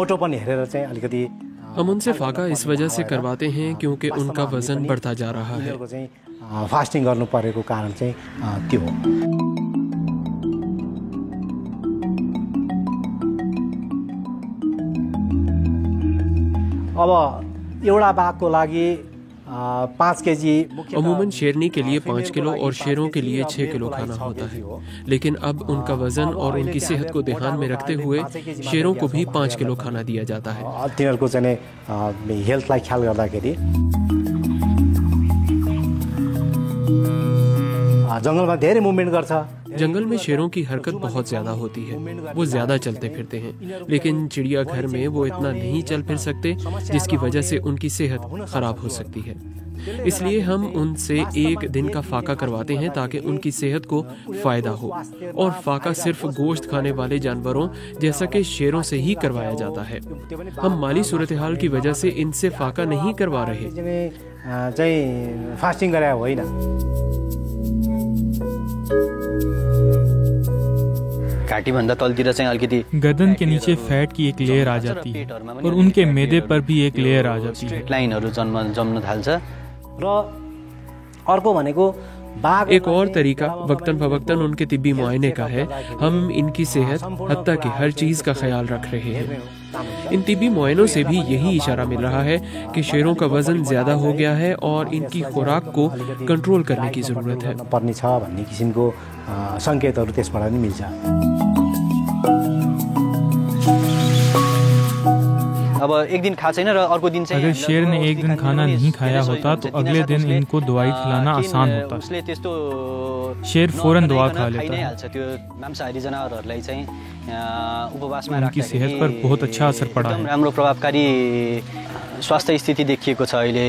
मोटोपन हेरेर चाहिँ अलिकति हम उनसे फाका इस वजह से करवाते हैं क्योंकि उनका वजन बढ़ता जा रहा है। फास्टिङ गर्नु परेको कारण चाहिँ त्यो हो। अब एउटा बाघको लागि 5 केजी अमूमन शेरनी के लिए 5 किलो और शेरों के लिए 6 किलो खाना होता है, लेकिन अब उनका वजन और उनकी सेहत को ध्यान में रखते हुए शेरों को भी 5 किलो खाना दिया जाता है। तिनीहरूको चाहिँ हेल्थलाई ख्याल गर्दाखेरि जंगलमा धेरै मुभमेन्ट गर्छ। जंगल में शेरों की हरकत बहुत ज्यादा होती है, वो ज्यादा चलते फिरते हैं, लेकिन चिड़ियाघर में वो इतना नहीं चल फिर सकते, जिसकी वजह से उनकी सेहत खराब हो सकती है। इसलिए हम उनसे एक दिन का फाका करवाते हैं ताकि उनकी सेहत को फायदा हो। और फाका सिर्फ गोश्त खाने वाले जानवरों जैसा कि शेरों से ही करवाया जाता है। हम माली सूरत हाल की वजह से इनसे फाका नहीं करवा रहे। फास्टिङ गरे होइन। गर्दन के नीचे फैट की एक लेयर आ जाती है और उनके मैदे पर भी एक लेयर आ जाती है। एक और तरीका वक्तन फवक्तन उनके तिब्बी मुआयने का है। हम इनकी सेहत हत्ता की हर चीज का ख्याल रख रहे हैं। इन तिब्बी मुआयनों से भी यही इशारा मिल रहा है कि शेरों का वजन ज्यादा हो गया है और इनकी खुराक को कंट्रोल करने की जरूरत है। पर्ने छ भन्ने किसिमको संकेतहरू त्यसबाट पनि मिल्छ। अब एक दिन खा छैन र अर्को दिन चाहिँ अगर शेर ने एक दिन खाना नहीं खाया होता तो अगले दिन इनको दवाई खिलाना आसान होता। उसले त्यस्तो शेर फौरन दवा खा लेता है। त्यो मांसाहारी जनावरहरूलाई चाहिँ उपवासमा उनकी सेहत पर बहुत अच्छा असर पड़ा है। राम्रो प्रभावकारी स्वास्थ्य स्थिति देखिएको छ अहिले।